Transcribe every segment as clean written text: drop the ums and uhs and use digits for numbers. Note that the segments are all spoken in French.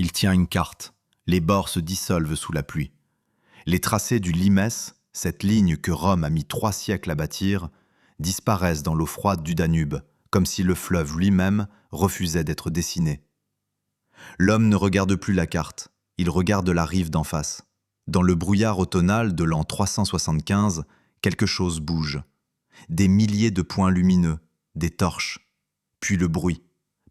Il tient une carte. Les bords se dissolvent sous la pluie. Les tracés du Limes, cette ligne que Rome a mis 3 siècles à bâtir, disparaissent dans l'eau froide du Danube, comme si le fleuve lui-même refusait d'être dessiné. L'homme ne regarde plus la carte, il regarde la rive d'en face. Dans le brouillard automnal de l'an 375, quelque chose bouge. Des milliers de points lumineux, des torches. Puis le bruit.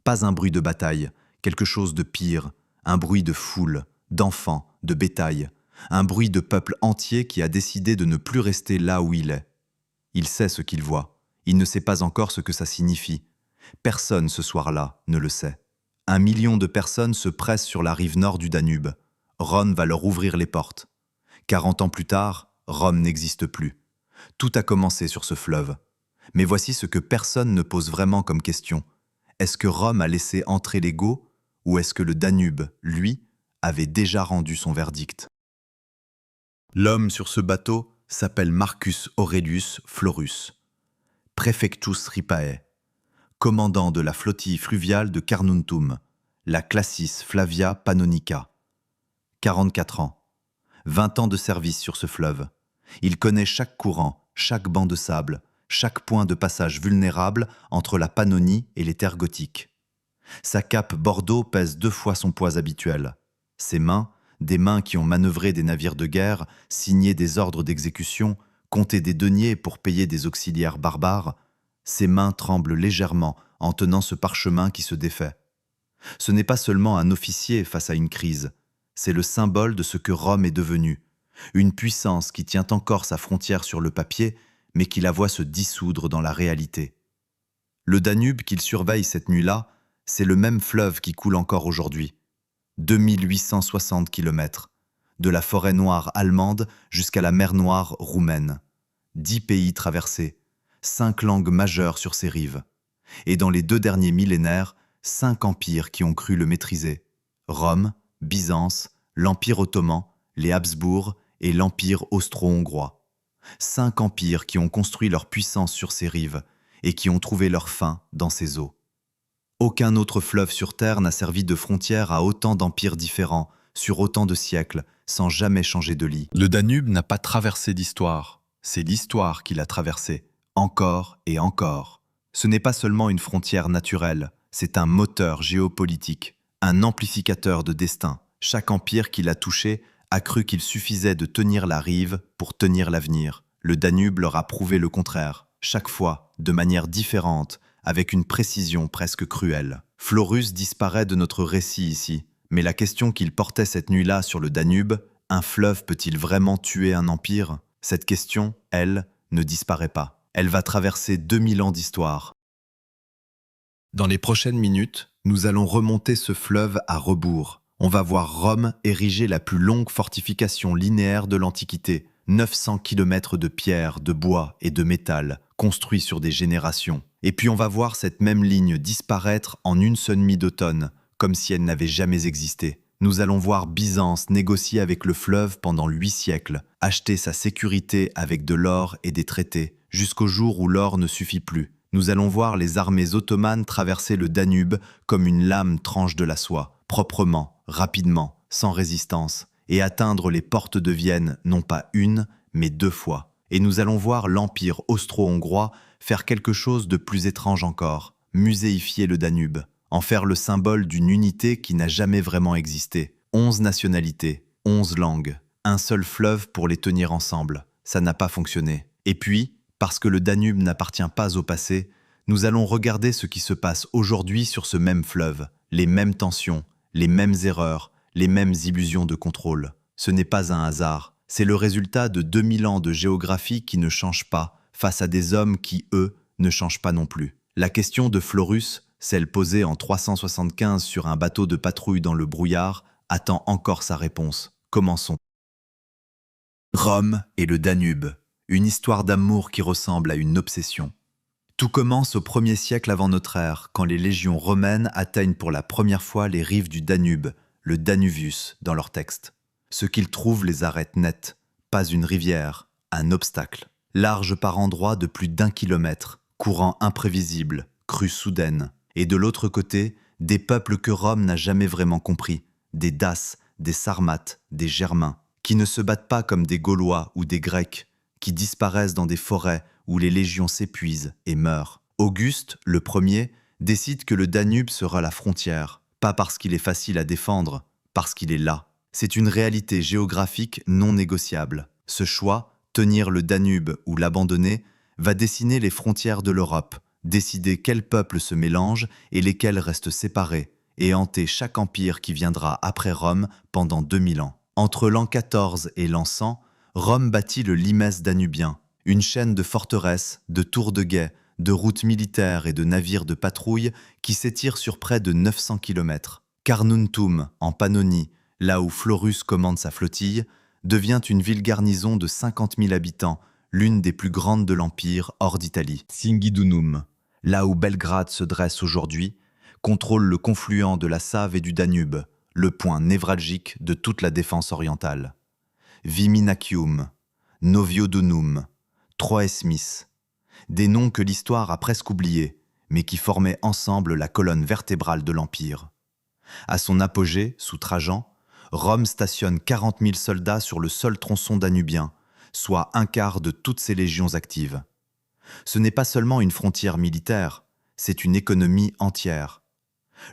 Pas un bruit de bataille, quelque chose de pire, un bruit de foule, d'enfants, de bétail, un bruit de peuple entier qui a décidé de ne plus rester là où il est. Il sait ce qu'il voit, il ne sait pas encore ce que ça signifie. Personne ce soir-là ne le sait. 1 million de personnes se pressent sur la rive nord du Danube. Rome va leur ouvrir les portes. 40 ans plus tard, Rome n'existe plus. Tout a commencé sur ce fleuve. Mais voici ce que personne ne pose vraiment comme question. Est-ce que Rome a laissé entrer les Goths ou est-ce que le Danube, lui, avait déjà rendu son verdict? L'homme sur ce bateau s'appelle Marcus Aurelius Florus, Praefectus Ripae, commandant de la flottille fluviale de Carnuntum, la Classis Flavia Pannonica. 44 ans, 20 ans de service sur ce fleuve. Il connaît chaque courant, chaque banc de sable, chaque point de passage vulnérable entre la Pannonie et les terres gothiques. Sa cape bordeaux pèse 2 fois son poids habituel. Ses mains, des mains qui ont manœuvré des navires de guerre, signé des ordres d'exécution, compté des deniers pour payer des auxiliaires barbares, ses mains tremblent légèrement en tenant ce parchemin qui se défait. Ce n'est pas seulement un officier face à une crise, c'est le symbole de ce que Rome est devenue, une puissance qui tient encore sa frontière sur le papier, mais qui la voit se dissoudre dans la réalité. Le Danube qu'il surveille cette nuit-là, c'est le même fleuve qui coule encore aujourd'hui. 2860 km, de la forêt noire allemande jusqu'à la mer Noire roumaine. 10 pays traversés, 5 langues majeures sur ses rives. Et dans les 2 derniers millénaires, 5 empires qui ont cru le maîtriser. Rome, Byzance, l'Empire ottoman, les Habsbourg et l'Empire austro-hongrois. 5 empires qui ont construit leur puissance sur ses rives et qui ont trouvé leur fin dans ses eaux. Aucun autre fleuve sur Terre n'a servi de frontière à autant d'empires différents, sur autant de siècles, sans jamais changer de lit. Le Danube n'a pas traversé d'histoire, c'est l'histoire qui l'a traversé, encore et encore. Ce n'est pas seulement une frontière naturelle, c'est un moteur géopolitique, un amplificateur de destin. Chaque empire qui l'a touché a cru qu'il suffisait de tenir la rive pour tenir l'avenir. Le Danube leur a prouvé le contraire, chaque fois, de manière différente, avec une précision presque cruelle. Florus disparaît de notre récit ici, mais la question qu'il portait cette nuit-là sur le Danube, un fleuve peut-il vraiment tuer un empire? Cette question, elle, ne disparaît pas. Elle va traverser 2000 ans d'histoire. Dans les prochaines minutes, nous allons remonter ce fleuve à rebours. On va voir Rome ériger la plus longue fortification linéaire de l'Antiquité, 900 km de pierre, de bois et de métal, construits sur des générations. Et puis on va voir cette même ligne disparaître en une seule nuit d'automne, comme si elle n'avait jamais existé. Nous allons voir Byzance négocier avec le fleuve pendant 8 siècles, acheter sa sécurité avec de l'or et des traités, jusqu'au jour où l'or ne suffit plus. Nous allons voir les armées ottomanes traverser le Danube comme une lame tranche de la soie, proprement, rapidement, sans résistance, et atteindre les portes de Vienne non pas 1, mais 2 fois. Et nous allons voir l'Empire austro-hongrois faire quelque chose de plus étrange encore, muséifier le Danube, en faire le symbole d'une unité qui n'a jamais vraiment existé. 11 nationalités, 11 langues, un seul fleuve pour les tenir ensemble. Ça n'a pas fonctionné. Et puis, parce que le Danube n'appartient pas au passé, nous allons regarder ce qui se passe aujourd'hui sur ce même fleuve, les mêmes tensions, les mêmes erreurs, les mêmes illusions de contrôle. Ce n'est pas un hasard, c'est le résultat de 2000 ans de géographie qui ne change pas, face à des hommes qui, eux, ne changent pas non plus. La question de Florus, celle posée en 375 sur un bateau de patrouille dans le brouillard, attend encore sa réponse. Commençons. Rome et le Danube, une histoire d'amour qui ressemble à une obsession. Tout commence au 1er siècle avant notre ère, quand les légions romaines atteignent pour la première fois les rives du Danube, le Danuvius dans leur texte. Ce qu'ils trouvent les arrête net, pas une rivière, un obstacle. Large par endroits de plus d'1 kilomètre, courant imprévisible, crue soudaine. Et de l'autre côté, des peuples que Rome n'a jamais vraiment compris, des Daces, des Sarmates, des Germains, qui ne se battent pas comme des Gaulois ou des Grecs, qui disparaissent dans des forêts où les légions s'épuisent et meurent. Auguste, le premier, décide que le Danube sera la frontière, pas parce qu'il est facile à défendre, parce qu'il est là. C'est une réalité géographique non négociable. Ce choix, tenir le Danube ou l'abandonner, va dessiner les frontières de l'Europe, décider quels peuples se mélangent et lesquels restent séparés, et hanter chaque empire qui viendra après Rome pendant 2000 ans. Entre l'an 14 et l'an 100, Rome bâtit le limès danubien, une chaîne de forteresses, de tours de guet, de routes militaires et de navires de patrouille qui s'étire sur près de 900 km. Carnuntum, en Pannonie, là où Florus commande sa flottille, devient une ville-garnison de 50 000 habitants, l'une des plus grandes de l'Empire hors d'Italie. Singidunum, là où Belgrade se dresse aujourd'hui, contrôle le confluent de la Save et du Danube, le point névralgique de toute la défense orientale. Viminacium, Noviodunum, Troesmis, des noms que l'histoire a presque oubliés, mais qui formaient ensemble la colonne vertébrale de l'Empire. À son apogée, sous Trajan, Rome stationne 40 000 soldats sur le seul tronçon danubien, soit un quart de toutes ses légions actives. Ce n'est pas seulement une frontière militaire, c'est une économie entière.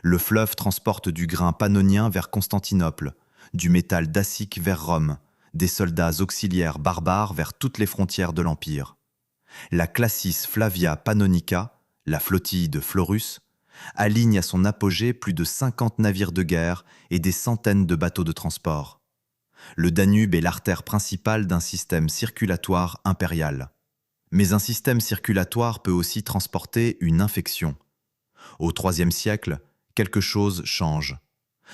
Le fleuve transporte du grain pannonien vers Constantinople, du métal dacique vers Rome, des soldats auxiliaires barbares vers toutes les frontières de l'Empire. La Classis Flavia Pannonica, la flottille de Florus, aligne à son apogée plus de 50 navires de guerre et des centaines de bateaux de transport. Le Danube est l'artère principale d'un système circulatoire impérial. Mais un système circulatoire peut aussi transporter une infection. Au IIIe siècle, quelque chose change.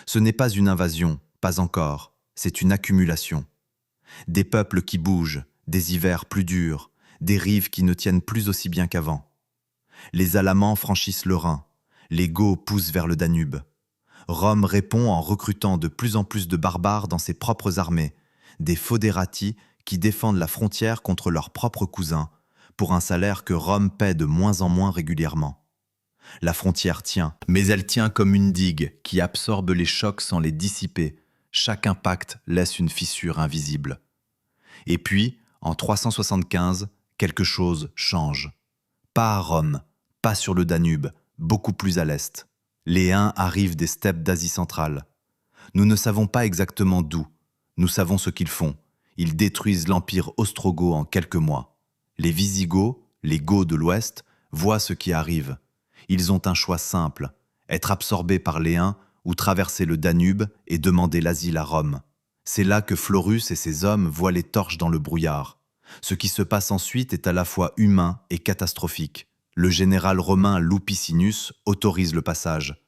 Ce n'est pas une invasion, pas encore, c'est une accumulation. Des peuples qui bougent, des hivers plus durs, des rives qui ne tiennent plus aussi bien qu'avant. Les Alamans franchissent le Rhin, les Goths poussent vers le Danube. Rome répond en recrutant de plus en plus de barbares dans ses propres armées, des foederati qui défendent la frontière contre leurs propres cousins, pour un salaire que Rome paie de moins en moins régulièrement. La frontière tient, mais elle tient comme une digue qui absorbe les chocs sans les dissiper. Chaque impact laisse une fissure invisible. Et puis, en 375, quelque chose change. Pas à Rome, pas sur le Danube, beaucoup plus à l'est. Les Huns arrivent des steppes d'Asie centrale. Nous ne savons pas exactement d'où. Nous savons ce qu'ils font. Ils détruisent l'empire ostrogoth en quelques mois. Les Visigoths, les Goths de l'Ouest, voient ce qui arrive. Ils ont un choix simple, être absorbés par les Huns ou traverser le Danube et demander l'asile à Rome. C'est là que Florus et ses hommes voient les torches dans le brouillard. Ce qui se passe ensuite est à la fois humain et catastrophique. Le général romain Lupicinus autorise le passage.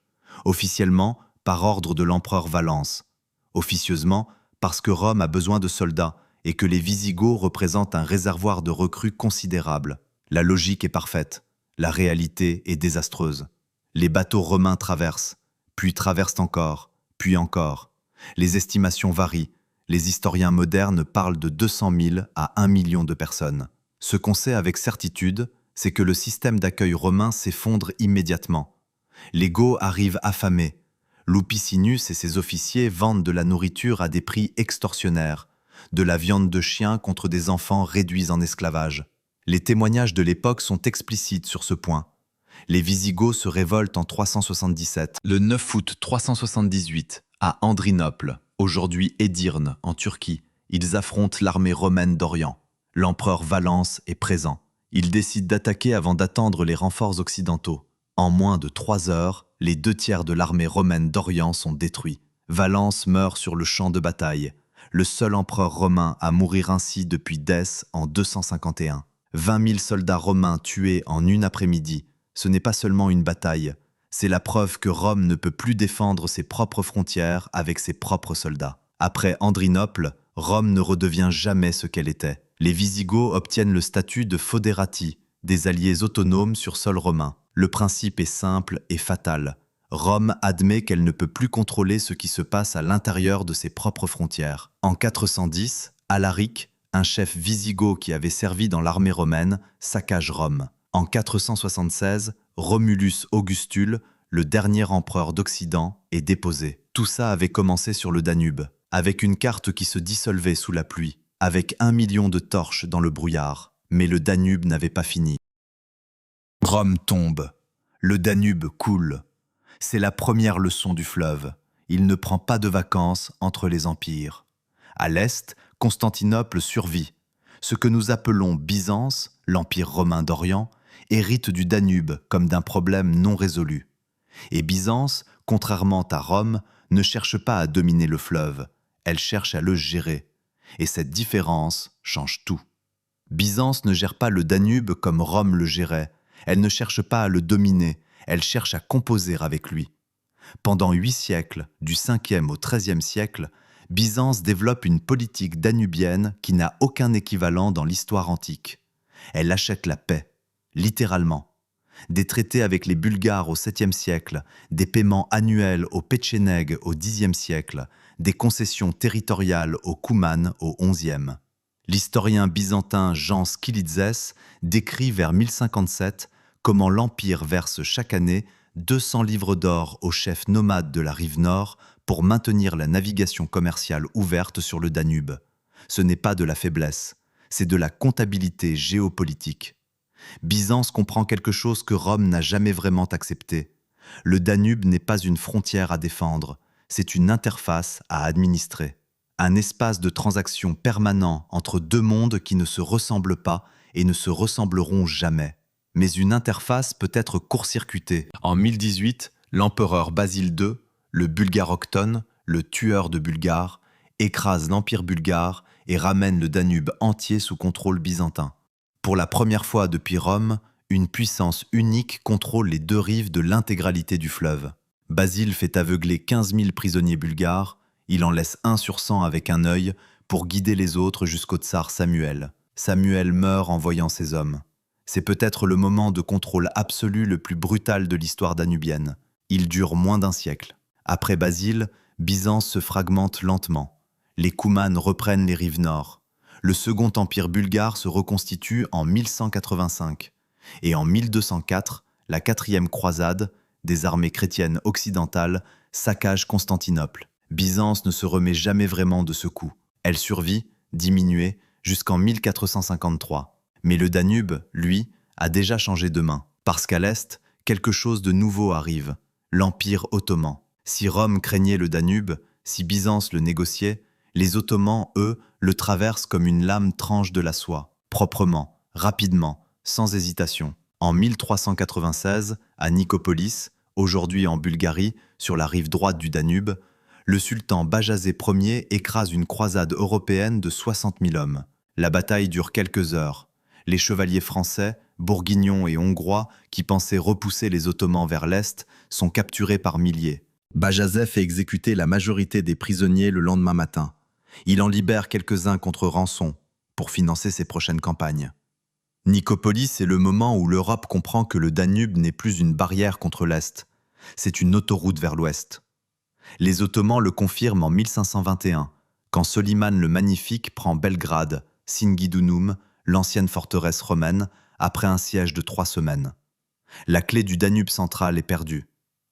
Officiellement, par ordre de l'empereur Valens. Officieusement, parce que Rome a besoin de soldats et que les Visigoths représentent un réservoir de recrues considérable. La logique est parfaite, la réalité est désastreuse. Les bateaux romains traversent, puis traversent encore, puis encore. Les estimations varient. Les historiens modernes parlent de 200 000 à 1 million de personnes. Ce qu'on sait avec certitude, c'est que le système d'accueil romain s'effondre immédiatement. Les Goths arrivent affamés. Lupicinus et ses officiers vendent de la nourriture à des prix extorsionnaires, de la viande de chien contre des enfants réduits en esclavage. Les témoignages de l'époque sont explicites sur ce point. Les Visigoths se révoltent en 377. Le 9 août 378, à Andrinople, aujourd'hui Édirne, en Turquie, ils affrontent l'armée romaine d'Orient. L'empereur Valens est présent. Il décide d'attaquer avant d'attendre les renforts occidentaux. En moins de 3 heures, les 2/3 de l'armée romaine d'Orient sont détruits. Valens meurt sur le champ de bataille, le seul empereur romain à mourir ainsi depuis Dèce en 251. 20 000 soldats romains tués en une après-midi, ce n'est pas seulement une bataille, c'est la preuve que Rome ne peut plus défendre ses propres frontières avec ses propres soldats. Après Andrinople, Rome ne redevient jamais ce qu'elle était. Les Visigoths obtiennent le statut de foederati, des alliés autonomes sur sol romain. Le principe est simple et fatal. Rome admet qu'elle ne peut plus contrôler ce qui se passe à l'intérieur de ses propres frontières. En 410, Alaric, un chef wisigoth qui avait servi dans l'armée romaine, saccage Rome. En 476, Romulus Augustule, le dernier empereur d'Occident, est déposé. Tout ça avait commencé sur le Danube, avec une carte qui se dissolvait sous la pluie, avec 1 million de torches dans le brouillard. Mais le Danube n'avait pas fini. Rome tombe. Le Danube coule. C'est la première leçon du fleuve. Il ne prend pas de vacances entre les empires. À l'est, Constantinople survit. Ce que nous appelons Byzance, l'empire romain d'Orient, hérite du Danube comme d'un problème non résolu. Et Byzance, contrairement à Rome, ne cherche pas à dominer le fleuve, elle cherche à le gérer. Et cette différence change tout. Byzance ne gère pas le Danube comme Rome le gérait, elle ne cherche pas à le dominer, elle cherche à composer avec lui. Pendant 8 siècles, du 5e au 13e siècle, Byzance développe une politique danubienne qui n'a aucun équivalent dans l'histoire antique. Elle achète la paix, littéralement. Des traités avec les Bulgares au 7e siècle, des paiements annuels aux Péchénègues au 10e siècle, des concessions territoriales aux Koumanes au 11e. L'historien byzantin Jean Skilitzès décrit vers 1057 comment l'Empire verse chaque année 200 livres d'or aux chefs nomades de la rive nord pour maintenir la navigation commerciale ouverte sur le Danube. Ce n'est pas de la faiblesse, c'est de la comptabilité géopolitique. Byzance comprend quelque chose que Rome n'a jamais vraiment accepté. Le Danube n'est pas une frontière à défendre, c'est une interface à administrer. Un espace de transaction permanent entre deux mondes qui ne se ressemblent pas et ne se ressembleront jamais. Mais une interface peut être court-circuitée. En 1018, l'empereur Basile II, le Bulgaroctone, le tueur de Bulgares, écrase l'empire bulgare et ramène le Danube entier sous contrôle byzantin. Pour la première fois depuis Rome, une puissance unique contrôle les deux rives de l'intégralité du fleuve. Basile fait aveugler 15 000 prisonniers bulgares, il en laisse 1 sur 100 avec un œil pour guider les autres jusqu'au tsar Samuel. Samuel meurt en voyant ses hommes. C'est peut-être le moment de contrôle absolu le plus brutal de l'histoire danubienne. Il dure moins d'1 siècle. Après Basile, Byzance se fragmente lentement. Les Koumanes reprennent les rives nord. Le second empire bulgare se reconstitue en 1185. Et en 1204, la 4e croisade, des armées chrétiennes occidentales, saccage Constantinople. Byzance ne se remet jamais vraiment de ce coup. Elle survit, diminuée, jusqu'en 1453. Mais le Danube, lui, a déjà changé de main. Parce qu'à l'est, quelque chose de nouveau arrive, l'Empire ottoman. Si Rome craignait le Danube, si Byzance le négociait, les Ottomans, eux, le traversent comme une lame tranche de la soie, proprement, rapidement, sans hésitation. En 1396, à Nicopolis, aujourd'hui en Bulgarie, sur la rive droite du Danube, le sultan Bajazet Ier écrase une croisade européenne de 60 000 hommes. La bataille dure quelques heures. Les chevaliers français, bourguignons et hongrois, qui pensaient repousser les Ottomans vers l'Est, sont capturés par milliers. Bajazet fait exécuter la majorité des prisonniers le lendemain matin. Il en libère quelques-uns contre rançon, pour financer ses prochaines campagnes. Nicopolis est le moment où l'Europe comprend que le Danube n'est plus une barrière contre l'Est, c'est une autoroute vers l'Ouest. Les Ottomans le confirment en 1521, quand Soliman le Magnifique prend Belgrade, Singidunum, l'ancienne forteresse romaine, après un siège de 3 semaines. La clé du Danube central est perdue.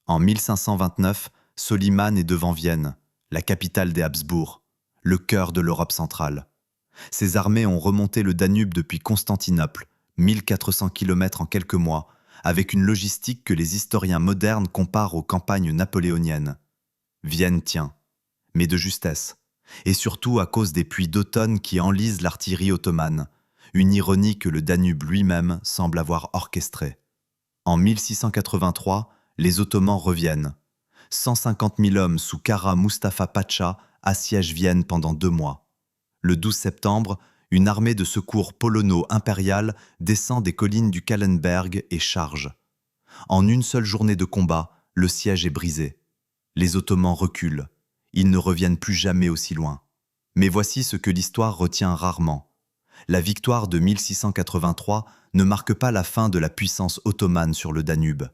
En 1529, Soliman est devant Vienne, la capitale des Habsbourg, le cœur de l'Europe centrale. Ses armées ont remonté le Danube depuis Constantinople, 1400 km en quelques mois, avec une logistique que les historiens modernes comparent aux campagnes napoléoniennes. Vienne tient, mais de justesse, et surtout à cause des pluies d'automne qui enlisent l'artillerie ottomane, une ironie que le Danube lui-même semble avoir orchestrée. En 1683, les Ottomans reviennent. 150 000 hommes sous Kara Mustafa Pacha assiègent Vienne pendant 2 mois. Le 12 septembre, une armée de secours polono-impériale descend des collines du Kahlenberg et charge. En une seule journée de combat, le siège est brisé. Les Ottomans reculent. Ils ne reviennent plus jamais aussi loin. Mais voici ce que l'histoire retient rarement. La victoire de 1683 ne marque pas la fin de la puissance ottomane sur le Danube.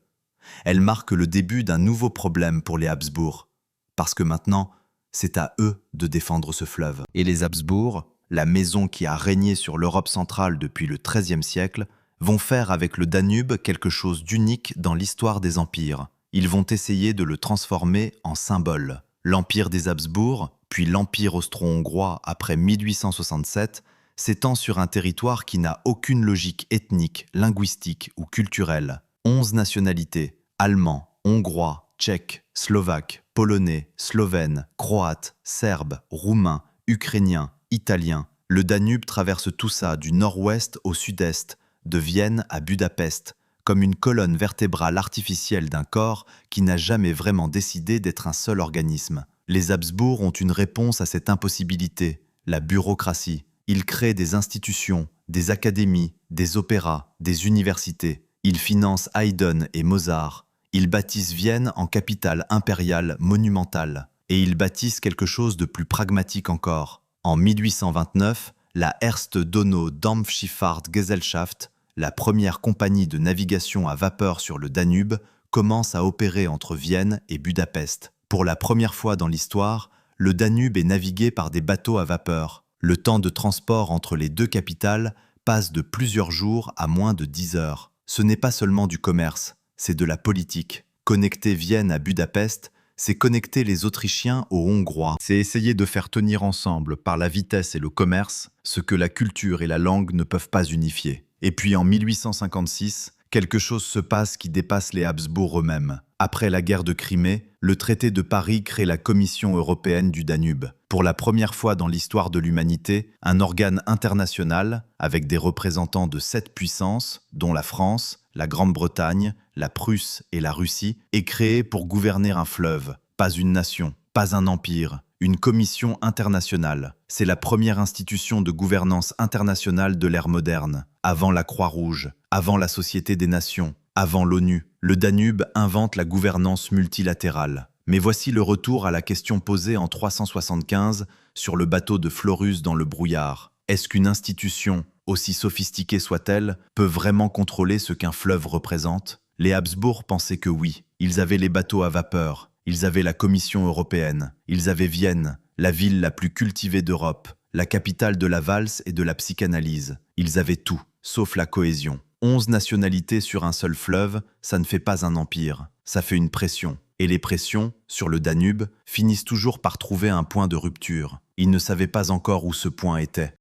Elle marque le début d'un nouveau problème pour les Habsbourg, parce que maintenant, c'est à eux de défendre ce fleuve. Et les Habsbourg, la maison qui a régné sur l'Europe centrale depuis le XIIIe siècle, vont faire avec le Danube quelque chose d'unique dans l'histoire des empires. Ils vont essayer de le transformer en symbole. L'empire des Habsbourg, puis l'empire austro-hongrois après 1867, s'étend sur un territoire qui n'a aucune logique ethnique, linguistique ou culturelle. 11 nationalités, allemands, hongrois, tchèques, slovaques, polonais, slovènes, croates, serbes, roumains, ukrainiens, italiens. Le Danube traverse tout ça du nord-ouest au sud-est, de Vienne à Budapest, comme une colonne vertébrale artificielle d'un corps qui n'a jamais vraiment décidé d'être un seul organisme. Les Habsbourg ont une réponse à cette impossibilité, la bureaucratie. Ils créent des institutions, des académies, des opéras, des universités. Ils financent Haydn et Mozart. Ils bâtissent Vienne en capitale impériale monumentale. Et ils bâtissent quelque chose de plus pragmatique encore. En 1829, la Erste Donau Dampfschiffahrtgesellschaft, la première compagnie de navigation à vapeur sur le Danube, commence à opérer entre Vienne et Budapest. Pour la première fois dans l'histoire, le Danube est navigué par des bateaux à vapeur. Le temps de transport entre les deux capitales passe de plusieurs jours à moins de 10 heures. Ce n'est pas seulement du commerce, c'est de la politique. Connecter Vienne à Budapest, c'est connecter les Autrichiens aux Hongrois. C'est essayer de faire tenir ensemble, par la vitesse et le commerce, ce que la culture et la langue ne peuvent pas unifier. Et puis en 1856, quelque chose se passe qui dépasse les Habsbourg eux-mêmes. Après la guerre de Crimée, le traité de Paris crée la Commission européenne du Danube. Pour la première fois dans l'histoire de l'humanité, un organe international, avec des représentants de 7 puissances, dont la France, la Grande-Bretagne, la Prusse et la Russie, est créé pour gouverner un fleuve. Pas une nation, pas un empire, une commission internationale. C'est la première institution de gouvernance internationale de l'ère moderne. Avant la Croix-Rouge, avant la Société des Nations, avant l'ONU, le Danube invente la gouvernance multilatérale. Mais voici le retour à la question posée en 375 sur le bateau de Florus dans le brouillard. Est-ce qu'une institution, aussi sophistiquée soit-elle, peut vraiment contrôler ce qu'un fleuve représente? Les Habsbourg pensaient que oui. Ils avaient les bateaux à vapeur, ils avaient la Commission européenne, ils avaient Vienne, la ville la plus cultivée d'Europe, la capitale de la valse et de la psychanalyse. Ils avaient tout, sauf la cohésion. 11 nationalités sur un seul fleuve, ça ne fait pas un empire, ça fait une pression. Et les pressions, sur le Danube, finissent toujours par trouver un point de rupture. Ils ne savaient pas encore où ce point était.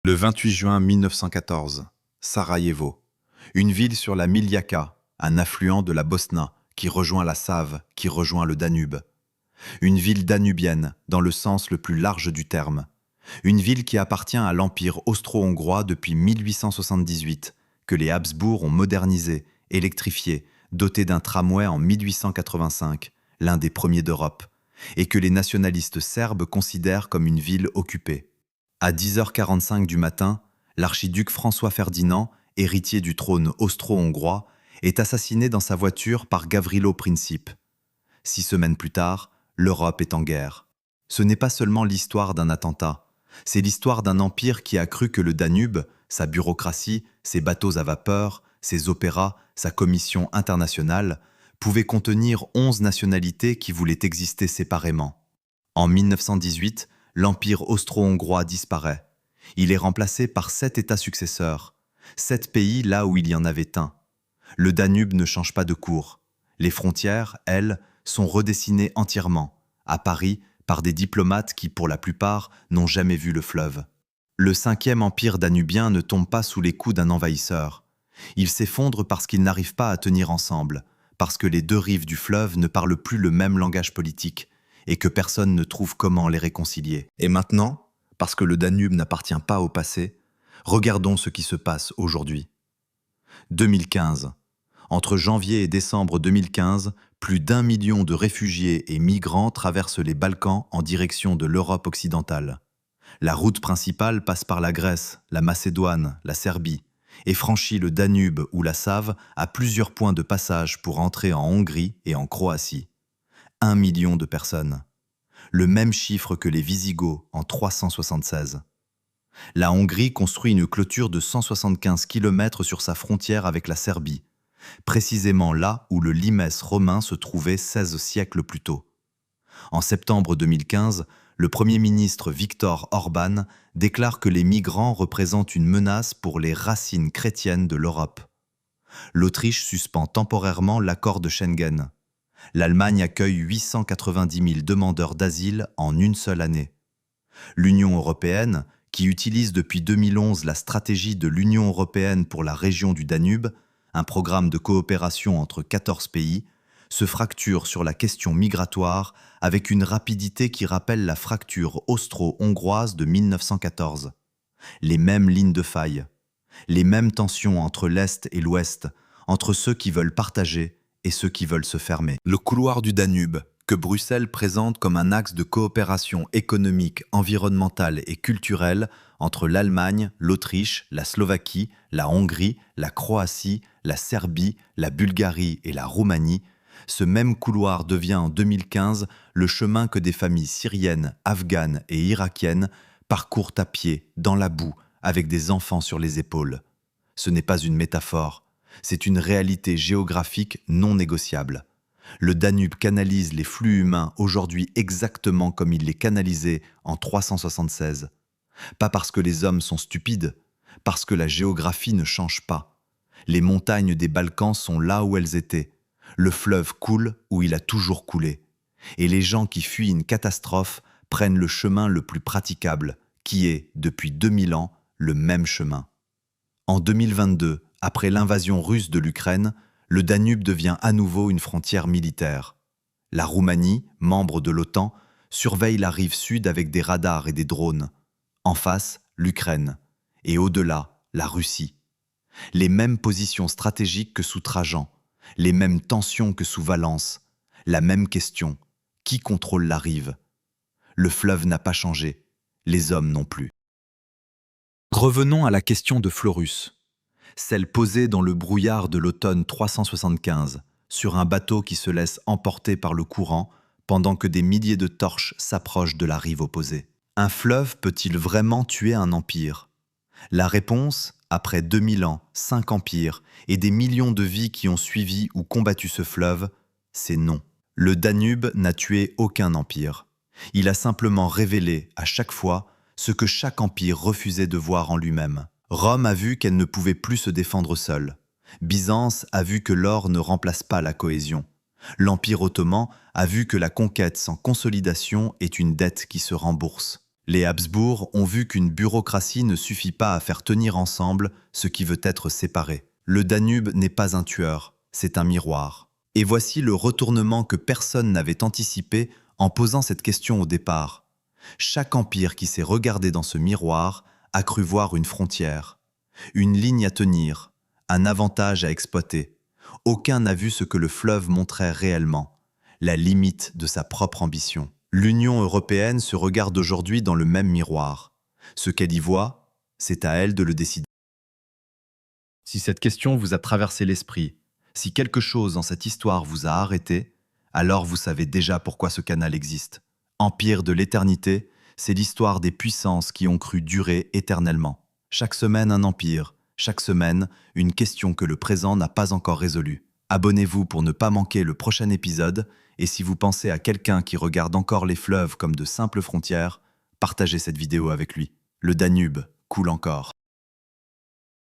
Le 28 juin 1914, Sarajevo, une ville sur la Miljaka, un affluent de la Bosna, qui rejoint la Save, qui rejoint le Danube. Une ville danubienne, dans le sens le plus large du terme. Une ville qui appartient à l'Empire austro-hongrois depuis 1878, que les Habsbourg ont modernisé, électrifié, doté d'un tramway en 1885, l'un des premiers d'Europe, et que les nationalistes serbes considèrent comme une ville occupée. À 10h45 du matin, l'archiduc François Ferdinand, héritier du trône austro-hongrois, est assassiné dans sa voiture par Gavrilo Princip. 6 semaines plus tard, l'Europe est en guerre. Ce n'est pas seulement l'histoire d'un attentat, c'est l'histoire d'un empire qui a cru que le Danube, sa bureaucratie, ses bateaux à vapeur, ses opéras, sa commission internationale, pouvaient contenir 11 nationalités qui voulaient exister séparément. En 1918, l'empire austro-hongrois disparaît. Il est remplacé par 7 États successeurs, 7 pays là où il y en avait un. Le Danube ne change pas de cours. Les frontières, elles, sont redessinées entièrement, à Paris, par des diplomates qui, pour la plupart, n'ont jamais vu le fleuve. Le 5e empire danubien ne tombe pas sous les coups d'un envahisseur. Il s'effondre parce qu'il n'arrive pas à tenir ensemble, parce que les deux rives du fleuve ne parlent plus le même langage politique, et que personne ne trouve comment les réconcilier. Et maintenant, parce que le Danube n'appartient pas au passé, regardons ce qui se passe aujourd'hui. 2015. Entre janvier et décembre 2015, plus d'1 million de réfugiés et migrants traversent les Balkans en direction de l'Europe occidentale. La route principale passe par la Grèce, la Macédoine, la Serbie, et franchit le Danube ou la Save à plusieurs points de passage pour entrer en Hongrie et en Croatie. 1 million de personnes. Le même chiffre que les Visigoths en 376. La Hongrie construit une clôture de 175 km sur sa frontière avec la Serbie, précisément là où le limès romain se trouvait 16 siècles plus tôt. En septembre 2015, le Premier ministre Viktor Orban déclare que les migrants représentent une menace pour les racines chrétiennes de l'Europe. L'Autriche suspend temporairement l'accord de Schengen. L'Allemagne accueille 890 000 demandeurs d'asile en une seule année. L'Union européenne, qui utilise depuis 2011 la stratégie de l'Union européenne pour la région du Danube, un programme de coopération entre 14 pays, se fracture sur la question migratoire avec une rapidité qui rappelle la fracture austro-hongroise de 1914. Les mêmes lignes de faille, les mêmes tensions entre l'Est et l'Ouest, entre ceux qui veulent partager et ceux qui veulent se fermer. Le couloir du Danube, que Bruxelles présente comme un axe de coopération économique, environnementale et culturelle entre l'Allemagne, l'Autriche, la Slovaquie, la Hongrie, la Croatie, la Serbie, la Bulgarie et la Roumanie, ce même couloir devient en 2015 le chemin que des familles syriennes, afghanes et irakiennes parcourent à pied, dans la boue, avec des enfants sur les épaules. Ce n'est pas une métaphore, c'est une réalité géographique non négociable. Le Danube canalise les flux humains aujourd'hui exactement comme il les canalisait en 376. Pas parce que les hommes sont stupides, parce que la géographie ne change pas. Les montagnes des Balkans sont là où elles étaient. Le fleuve coule où il a toujours coulé. Et les gens qui fuient une catastrophe prennent le chemin le plus praticable, qui est, depuis 2000 ans, le même chemin. En 2022, après l'invasion russe de l'Ukraine, le Danube devient à nouveau une frontière militaire. La Roumanie, membre de l'OTAN, surveille la rive sud avec des radars et des drones. En face, l'Ukraine. Et au-delà, la Russie. Les mêmes positions stratégiques que sous Trajan, les mêmes tensions que sous Valence, la même question, qui contrôle la rive? Le fleuve n'a pas changé, les hommes non plus. Revenons à la question de Florus, celle posée dans le brouillard de l'automne 375, sur un bateau qui se laisse emporter par le courant pendant que des milliers de torches s'approchent de la rive opposée. Un fleuve peut-il vraiment tuer un empire? La réponse, après 2000 ans, 5 empires et des millions de vies qui ont suivi ou combattu ce fleuve, c'est non. Le Danube n'a tué aucun empire. Il a simplement révélé, à chaque fois, ce que chaque empire refusait de voir en lui-même. Rome a vu qu'elle ne pouvait plus se défendre seule. Byzance a vu que l'or ne remplace pas la cohésion. L'Empire ottoman a vu que la conquête sans consolidation est une dette qui se rembourse. Les Habsbourg ont vu qu'une bureaucratie ne suffit pas à faire tenir ensemble ce qui veut être séparé. Le Danube n'est pas un tueur, c'est un miroir. Et voici le retournement que personne n'avait anticipé en posant cette question au départ. Chaque empire qui s'est regardé dans ce miroir a cru voir une frontière, une ligne à tenir, un avantage à exploiter. Aucun n'a vu ce que le fleuve montrait réellement, la limite de sa propre ambition. L'Union européenne se regarde aujourd'hui dans le même miroir. Ce qu'elle y voit, c'est à elle de le décider. Si cette question vous a traversé l'esprit, si quelque chose dans cette histoire vous a arrêté, alors vous savez déjà pourquoi ce canal existe. Empire de l'éternité, c'est l'histoire des puissances qui ont cru durer éternellement. Chaque semaine un empire, chaque semaine une question que le présent n'a pas encore résolue. Abonnez-vous pour ne pas manquer le prochain épisode, et si vous pensez à quelqu'un qui regarde encore les fleuves comme de simples frontières, partagez cette vidéo avec lui. Le Danube coule encore.